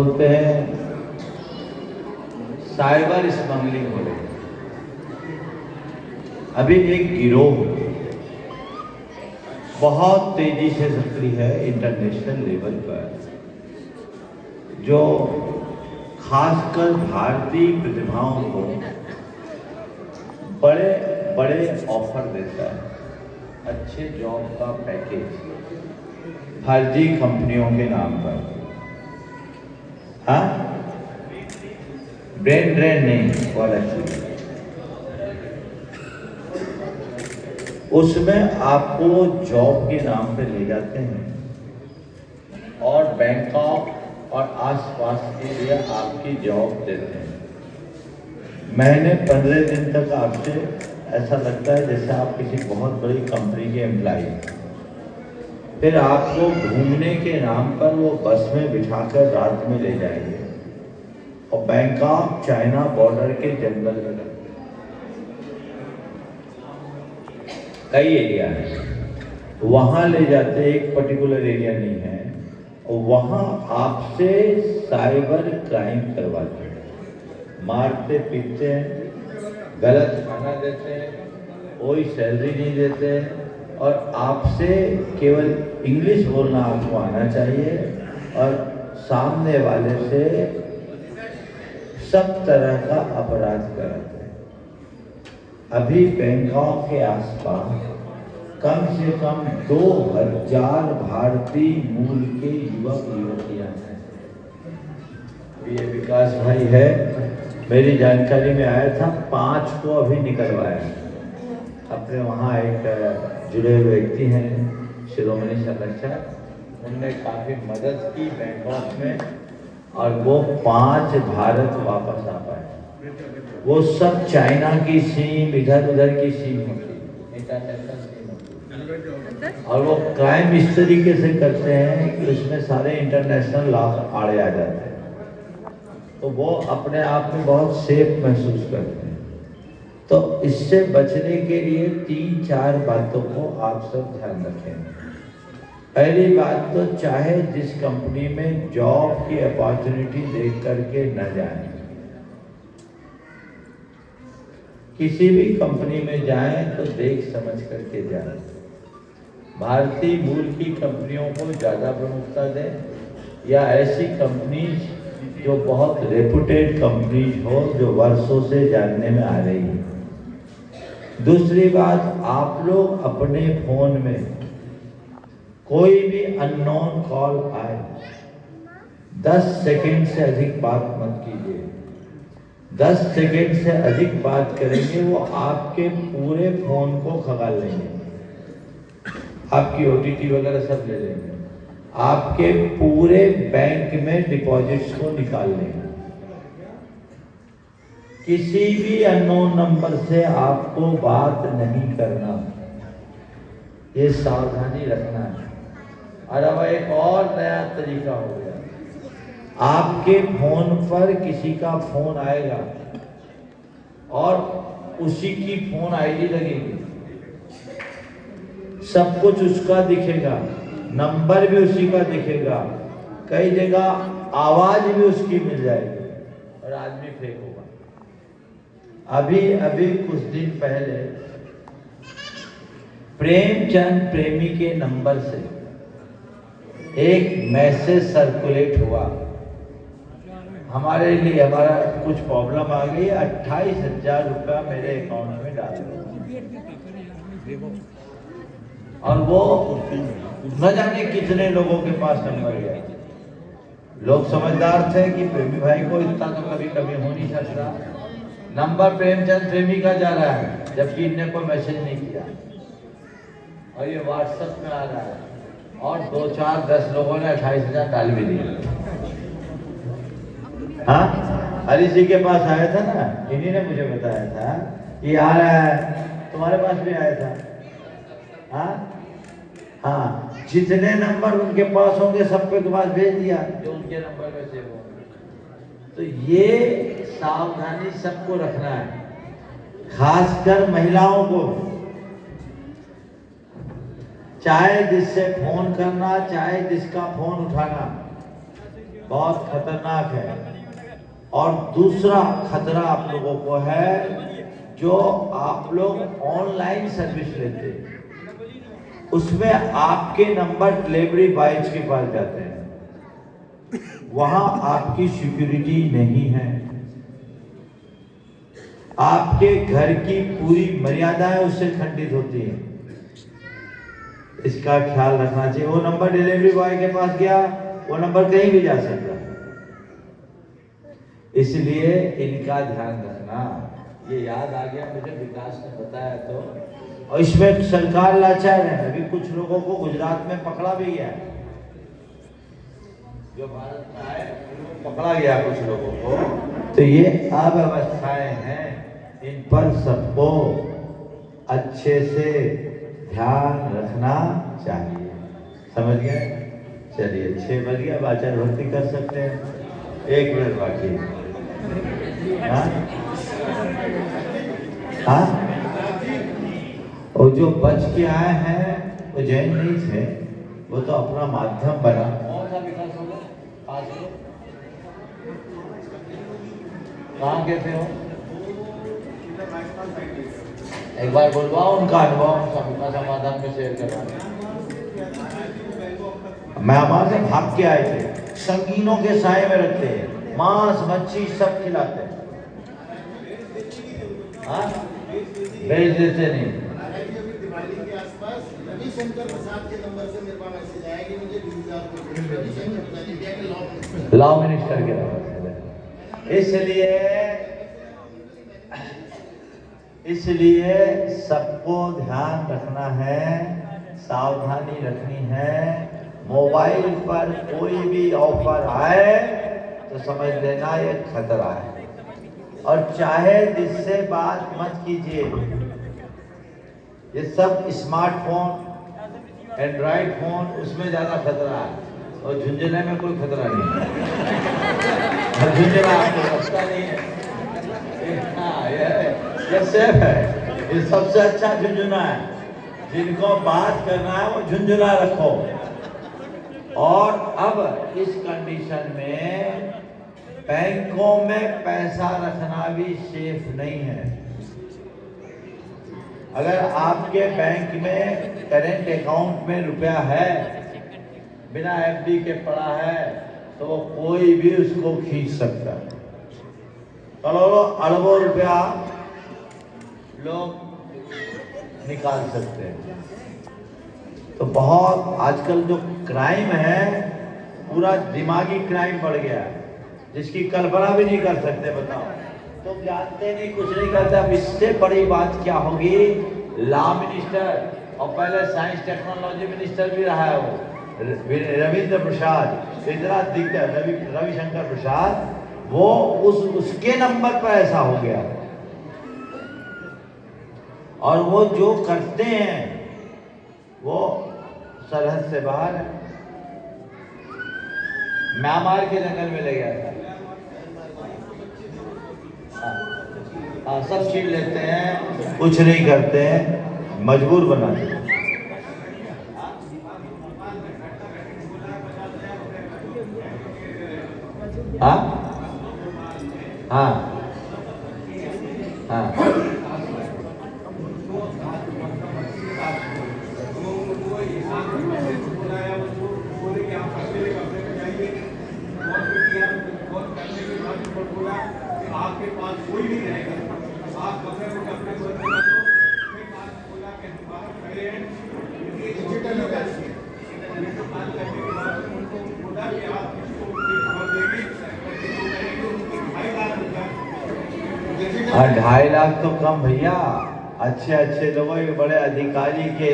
बोलते हैं cyber smuggling हो रही है। अभी एक गिरोह बहुत तेजी से सक्रिय है इंटरनेशनल लेवल पर, जो खासकर भारतीय प्रतिभाओं को बड़े बड़े ऑफर देता है, अच्छे जॉब का पैकेज फर्जी कंपनियों के नाम पर। हाँ, ब्रेन ड्रेन नहीं, उसमें आपको जॉब के नाम पे ले जाते हैं और बैंकॉक और आसपास के लिए आपकी जॉब देते हैं। महीने 15 दिन तक आपसे ऐसा लगता है जैसे आप किसी बहुत बड़ी कंपनी के एम्प्लॉय। फिर आपको घूमने के नाम पर वो बस में बिठाकर रात में ले जाएंगे और बैंकॉक चाइना बॉर्डर के जंगल में कई एरिया है, वहां ले जाते, एक पर्टिकुलर एरिया नहीं है, और वहां आपसे साइबर क्राइम करवाते हैं, मारते पीटते हैं, गलत खाना देते हैं, कोई सैलरी नहीं देते हैं, और आपसे केवल इंग्लिश बोलना आपको आना चाहिए और सामने वाले से सब तरह का अपराध कराते हैं। अभी बैंकॉक के आसपास कम से कम 2000 भारतीय मूल के युवक युवतियां हैं। ये विकास भाई है, मेरी जानकारी में आया था, 5 को अभी निकलवाया। अपने वहाँ एक जुड़े हुए व्यक्ति हैं शिरोमणि संरक्षक, उनने काफ़ी मदद की बैंकॉक में, और वो 5 भारत वापस आ पाए। वो सब चाइना की सिम, इधर उधर की सिम होती, इंटरनेशनल सिम होती, और वो क्राइम इस तरीके से करते हैं कि उसमें सारे इंटरनेशनल लॉ आड़े आ जाते हैं, तो वो अपने आप में बहुत सेफ महसूस करते हैं। तो इससे बचने के लिए 3-4 बातों को आप सब ध्यान रखें। पहली बात तो, चाहे जिस कंपनी में जॉब की अपॉर्चुनिटी देख करके न जाएं, किसी भी कंपनी में जाएं तो देख समझ करके जाएं। भारतीय मूल की कंपनियों को ज़्यादा प्रमुखता दें, या ऐसी कंपनीज जो बहुत रेपुटेड कंपनीज हो, जो वर्षों से जानने में आ रही है। दूसरी बात, आप लोग अपने फोन में कोई भी अननोन कॉल आए, 10 सेकंड से अधिक बात मत कीजिए। 10 सेकंड से अधिक बात करेंगे वो आपके पूरे फोन को खंगाल लेंगे, आपकी OTP वगैरह सब ले लेंगे, आपके पूरे बैंक में डिपॉजिट्स को निकाल लेंगे। किसी भी अननोन नंबर से आपको बात नहीं करना, ये सावधानी रखना है। और अब एक और नया तरीका हो गया, आपके फोन पर किसी का फोन आएगा और उसी की फोन ID लगेगी, सब कुछ उसका दिखेगा, नंबर भी उसी का दिखेगा, कई जगह आवाज भी उसकी मिल जाएगी और आदमी फेक होगा। अभी कुछ दिन पहले प्रेमचंद प्रेमी के नंबर से एक मैसेज सर्कुलेट हुआ, हमारे लिए हमारा कुछ प्रॉब्लम आ गई, 28,000 रुपया मेरे अकाउंट में डाल दो, और वो न जाने कितने लोगों के पास नंबर गया। लोग समझदार थे कि प्रेमी भाई को इतना तो कभी कभी हो नहीं सकता, नंबर प्रेमचंद प्रेमी का जा रहा है, जबकि इनने कोई मैसेज नहीं किया, और ये व्हाट्सएप में आ रहा है, और 2-4-10 लोगों ने 28,000 डाल भी दिए। हाँ, हरी जी के पास आया था ना, इन्हीं ने मुझे बताया था कि आ रहा है, तुम्हारे पास भी आया था। हाँ हाँ, जितने नंबर उनके पास होंगे सबके पास भेज दिया, जो उनके नंबर में सेव होंगे। तो ये सावधानी सबको रखना है, खासकर महिलाओं को। चाहे जिससे फोन करना, चाहे जिसका फोन उठाना, बहुत खतरनाक है। और दूसरा खतरा आप लोगों को है, जो आप लोग ऑनलाइन सर्विस लेते हैं, उसमें आपके नंबर डिलीवरी बॉयज के पास जाते हैं, वहां आपकी सिक्योरिटी नहीं है, आपके घर की पूरी मर्यादाएं उससे खंडित होती हैं। इसका ख्याल रखना चाहिए। वो नंबर डिलीवरी बॉय के पास गया, वो नंबर कहीं भी जा सकता, इसलिए इनका ध्यान रखना। ये याद आ गया मुझे, विकास ने बताया तो। और इसमें सरकार लाचार है, अभी कुछ लोगों को गुजरात में पकड़ा भी गया, जो भारत में आए पकड़ा गया कुछ लोगों को। तो ये अव्यवस्थाएं हैं, इन पर सबको अच्छे से ध्यान रखना चाहिए। समझ गए? चलिए 6 बज गया, आचार्य भक्ति कर सकते हैं। 1 मिनट बाकी। हाँ, और जो बच के आए हैं वो जैन नहीं थे, वो तो अपना माध्यम बना। कौन सा विकास होगा? कहाँ के थे हो? एक बार बोलवाओ उनका अनुभव, सबका समाधान में शेयर करवाना। म्यांमार से भाग के आए थे, संगीनों के साए में रखते हैं, मांस मच्छी सब खिलाते हैं। हाँ, भेज देते नहीं। दिवाली के आसपास रविशंकर प्रसाद के नंबर से मेरे पास मैसेज आया कि मुझे 20,000 रविशंकर प्रसाद इंडिया के लॉ मिनिस्टर के नंबर। इसलिए सबको ध्यान रखना है, सावधानी रखनी है। मोबाइल पर कोई भी ऑफर आए तो समझ लेना ये खतरा है। और चाहे जिससे बात मत कीजिए, ये सब स्मार्टफोन, एंड्रॉइड फोन, उसमें ज्यादा खतरा है, और झुंझुने में कोई खतरा नहीं है। झुंझुना आपको रास्ता नहीं है, ये सेफ है, ये सबसे अच्छा झुंझुना है। जिनको बात करना है वो झुंझुना रखो। और अब इस कंडीशन में बैंकों में पैसा रखना भी सेफ नहीं है। अगर आपके बैंक में करेंट अकाउंट में रुपया है, बिना एफडी के पड़ा है, तो कोई भी उसको खींच सकता है। करोड़ों अरबों रुपया लोग निकाल सकते हैं। तो बहुत आजकल जो क्राइम है, पूरा दिमागी क्राइम बढ़ गया है, जिसकी कल्पना भी नहीं कर सकते। बताओ, तुम जानते नहीं, कुछ नहीं करते। अब इससे बड़ी बात क्या होगी, लॉ मिनिस्टर, और पहले साइंस टेक्नोलॉजी मिनिस्टर भी रहा है वो, रविंद्र प्रसाद, इतना दिग्गज रविशंकर प्रसाद, वो उसके नंबर पर ऐसा हो गया। और वो जो करते हैं वो सरहद से बाहर है। म्यांमार के जंगल में ले गया था। हाँ, सब छीन लेते हैं, कुछ नहीं करते हैं, मजबूर बना देते हैं। हाँ हाँ हाँ, आपके पास कोई नहीं रहेगा, आप अपने अपने हाँ, 2.5 लाख तो कम भैया। अच्छे लोगों के, बड़े अधिकारी के,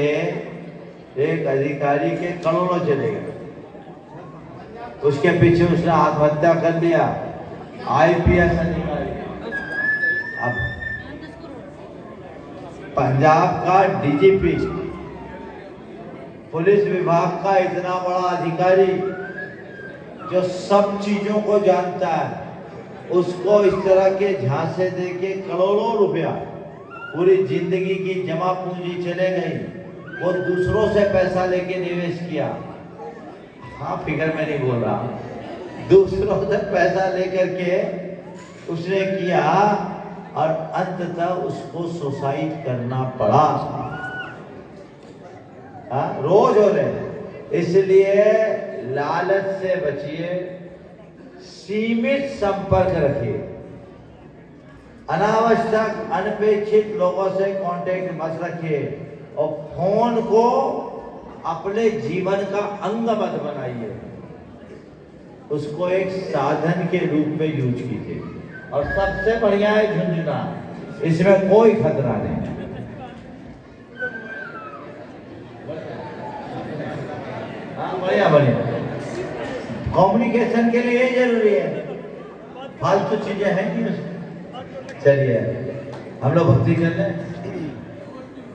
एक अधिकारी के करोड़ों चले गए, उसके पीछे उसने आत्महत्या कर लिया। IPS अधिकारी, अब पंजाब का DGP, पुलिस विभाग का इतना बड़ा अधिकारी जो सब चीजों को जानता है, उसको इस तरह के झांसे देके करोड़ों रुपया, पूरी जिंदगी की जमा पूंजी चले गई। वो दूसरों से पैसा लेके निवेश किया। हाँ, फिगर में नहीं बोल रहा, दूसरों से पैसा लेकर के उसने किया और अंततः उसको सुसाइड करना पड़ा। रोज हो रहे हैं। इसलिए लालच से बचिए, सीमित संपर्क रखिए, अनावश्यक अनपेक्षित लोगों से कांटेक्ट मत रखिए और फोन को अपने जीवन का अंग मत बनाइए, उसको एक साधन के रूप में यूज कीजिए। और सबसे बढ़िया है झुंझुना, इसमें कोई खतरा नहीं है। हाँ बढ़िया बढ़िया, कम्युनिकेशन के लिए जरूरी है, फालतू चीजें हैं नहीं उसमें। चलिए हम लोग भक्ति कर लें।